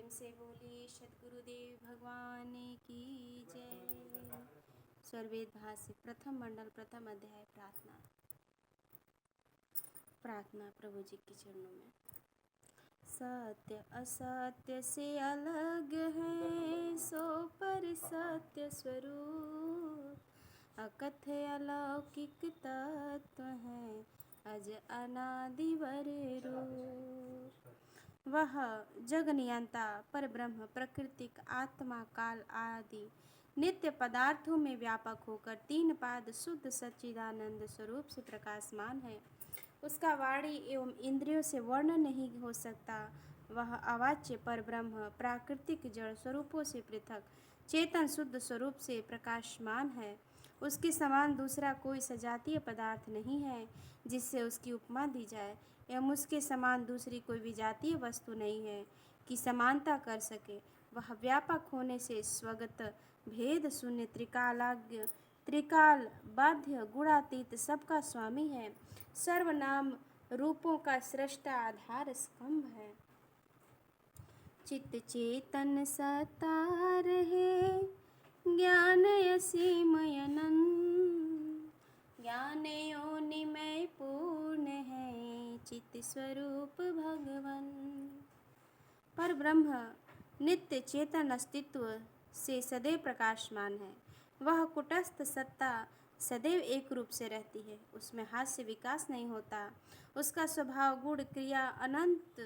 प्रेम से बोलिए सद्गुरुदेव भगवान की जय। स्वरवेद भाष्य प्रथम मंडल प्रथम अध्याय। प्रार्थना प्रभु जी के चरणों में। सत्य असत्य से अलग है सो पर सत्य स्वरूप। अकथ्य अलौकिक तत्व है अज अनादिवर रूप। वह जग नियंता पर ब्रह्म प्राकृतिक आत्मा काल आदि नित्य पदार्थों में व्यापक होकर तीन पाद शुद्ध सच्चिदानंद स्वरूप से प्रकाशमान है। उसका वाणी एवं इंद्रियों से वर्णन नहीं हो सकता। वह अवाच्य पर ब्रह्म प्राकृतिक जड़ स्वरूपों से पृथक चेतन शुद्ध स्वरूप से प्रकाशमान है। उसके समान दूसरा कोई सजातीय पदार्थ नहीं है जिससे उसकी उपमा दी जाए, एवं उसके समान दूसरी कोई विजातीय वस्तु नहीं है कि समानता कर सके। वह व्यापक होने से स्वगत भेद शून्य त्रिकालाज्ञ त्रिकाल बाध्य गुणातीत सबका स्वामी है। सर्वनाम रूपों का सृष्टा आधार स्तंभ है। चित्त चेतन सत्ता रहे ज्ञान असीम अनंत। ज्ञान योनिमय पूर्ण है चित्त स्वरूप भगवन। पर ब्रह्म नित्य चेतन अस्तित्व से सदैव प्रकाशमान है। वह कुटस्थ सत्ता सदैव एक रूप से रहती है, उसमें हास्य विकास नहीं होता। उसका स्वभाव गुण क्रिया अनंत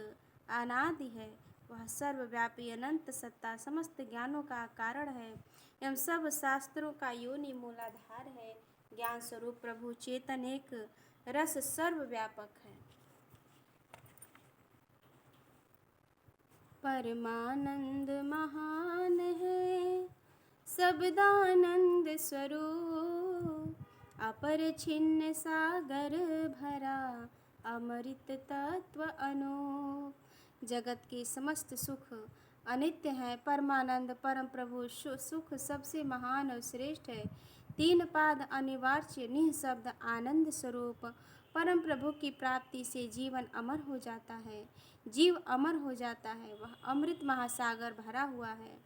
अनादि है। वह सर्वव्यापी अनंत सत्ता समस्त ज्ञानों का कारण है एवं सब शास्त्रों का योनि मूलाधार है। ज्ञान स्वरूप प्रभु चेतन एक रस सर्वव्यापक है। परमानंद महान है शब्दानंद स्वरूप। अपर छिन्न सागर भरा अमृत तत्व अनूप। जगत के समस्त सुख अनित्य है। परमानंद परम प्रभु सुख सबसे महान और श्रेष्ठ है। तीन पाद अनिवार्य निःशब्द आनंद स्वरूप परम प्रभु की प्राप्ति से जीवन अमर हो जाता है, जीव अमर हो जाता है। वह अमृत महासागर भरा हुआ है।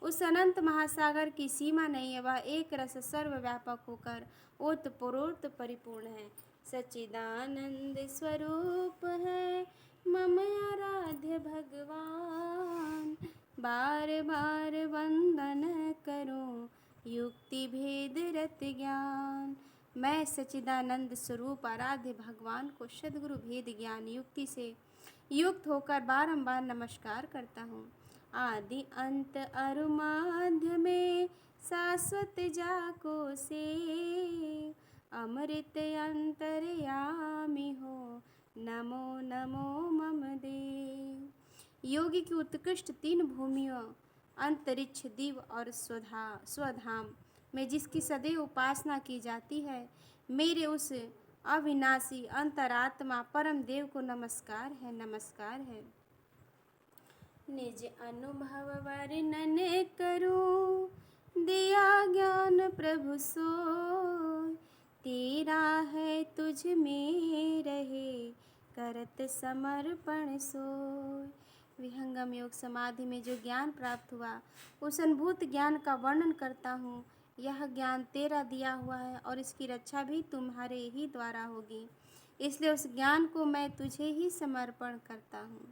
उस अनंत महासागर की सीमा नहीं है। वह एक रस सर्वव्यापक होकर ओतप्रोत परिपूर्ण है। सच्चिदानंद स्वरूप है मम आराध्य भगवान। बार बार वंदन करूं युक्ति भेद रत ज्ञान। मैं सच्चिदानंद स्वरूप आराध्य भगवान को सद्गुरु भेद ज्ञान युक्ति से युक्त होकर बारंबार नमस्कार करता हूँ। आदि अंत अरु मध्य में शाश्वत जाको से अमृत अंतर्यामी हो नमो नमो मम देव। योगी की उत्कृष्ट तीन भूमियों अंतरिक्ष दिव और स्वधाम में जिसकी सदैव उपासना की जाती है, मेरे उस अविनाशी अंतरात्मा परम देव को नमस्कार है, नमस्कार है। निज अनुभव वर्णन करूं दिया ज्ञान प्रभु सोय। तेरा है तुझ में रहे करत समर्पण सोय। विहंगम योग समाधि में जो ज्ञान प्राप्त हुआ उस अनुभूत ज्ञान का वर्णन करता हूँ। यह ज्ञान तेरा दिया हुआ है और इसकी रक्षा भी तुम्हारे ही द्वारा होगी, इसलिए उस ज्ञान को मैं तुझे ही समर्पण करता हूँ।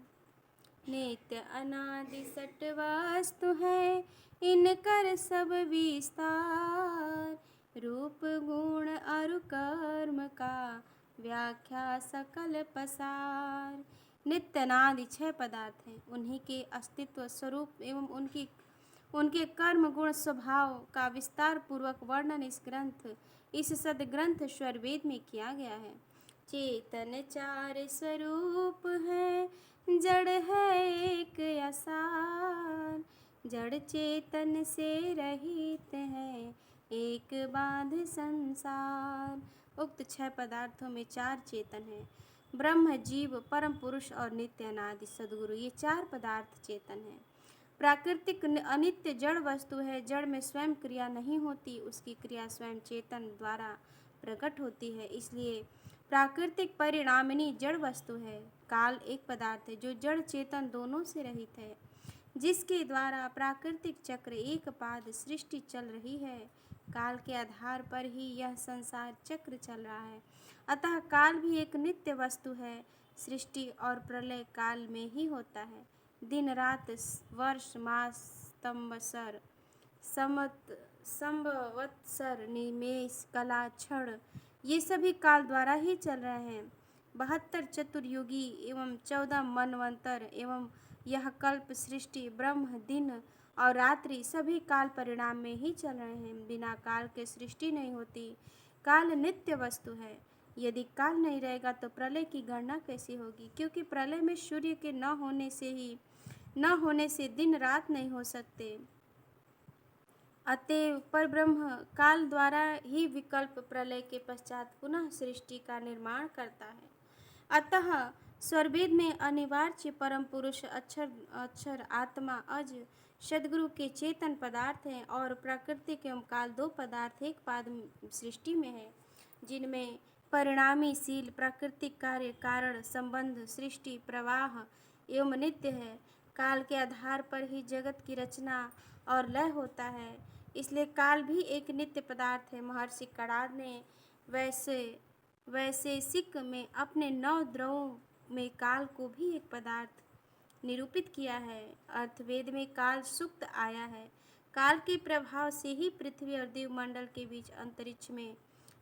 नित्य अनादि सट वास्तु है इनकर सब विस्तार। रूप गुण और कर्म का व्याख्या सकल पसार। नित्य अनादि छह पदार्थ हैं, उन्हीं के अस्तित्व स्वरूप एवं उनके कर्म गुण स्वभाव का विस्तार पूर्वक वर्णन इस सदग्रंथ स्वरवेद में किया गया है। चेतन चार स्वरूप है जड़ है एक असार। जड़ चेतन से रहित है एक बाध संसार। उक्त छह पदार्थों में चार चेतन हैं, ब्रह्म जीव परम पुरुष और नित्य अनादि सद्गुरु। ये चार पदार्थ चेतन हैं। प्राकृतिक अनित्य जड़ वस्तु है। जड़ में स्वयं क्रिया नहीं होती, उसकी क्रिया स्वयं चेतन द्वारा प्रकट होती है, इसलिए प्राकृतिक परिणामिनी जड़ वस्तु है। काल एक पदार्थ है जो जड़ चेतन दोनों से रहित है। जिसके द्वारा प्राकृतिक चक्र एक पाद सृष्टि चल रही है। काल के आधार पर ही यह संसार चक्र चल रहा है। अतः काल भी एक नित्य वस्तु है। सृष्टि और प्रलय काल में ही होता है। दिन रात, वर्ष, मास, संवत्सर, संवत्सर, निमेष, कला, क्षण, ये सभी काल द्वारा ही चल रहे हैं। 72 चतुर्युगी एवं 14 मनवंतर एवं यह कल्प, सृष्टि, ब्रह्म, दिन और रात्रि सभी काल परिणाम में ही चल रहे हैं। बिना काल के सृष्टि नहीं होती। काल नित्य वस्तु है। यदि काल नहीं रहेगा तो प्रलय की गणना कैसी होगी? क्योंकि प्रलय में सूर्य के न होने से दिन रात नहीं हो सकते। अतएव परब्रह्म काल द्वारा ही विकल्प प्रलय के पश्चात पुनः सृष्टि का निर्माण करता है। अतः स्वरवेद में अनिवार्य परम पुरुष अक्षर आत्मा अज सद्गुरु के चेतन पदार्थ हैं और प्राकृतिक एवं काल दो पदार्थ एक पाद सृष्टि में है, जिनमें परिणामीशील प्राकृतिक कार्य कारण संबंध सृष्टि प्रवाह एवं नित्य है। काल के आधार पर ही जगत की रचना और लय होता है, इसलिए काल भी एक नित्य पदार्थ है। महर्षि कणाद ने वैशेषिक में अपने 9 द्रवों में काल को भी एक पदार्थ निरूपित किया है। अर्थवेद में काल सुक्त आया है। काल के प्रभाव से ही पृथ्वी और देवमंडल के बीच अंतरिक्ष में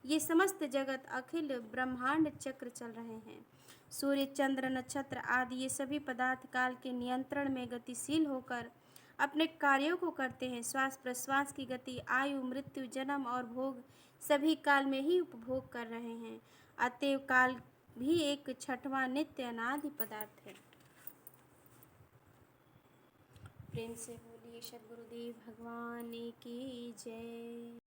ये समस्त जगत अखिल ब्रह्मांड चक्र चल रहे हैं। सूर्य, चंद्र, नक्षत्र आदि ये सभी पदार्थ काल के नियंत्रण में गतिशील होकर अपने कार्यों को करते हैं। श्वास प्रश्वास की गति, आयु, मृत्यु, जन्म और भोग सभी काल में ही उपभोग कर रहे हैं। अतएव काल भी एक छठवां नित्य अनादि पदार्थ है। प्रेम से बोलिए सद्गुरुदेव भगवान की जय।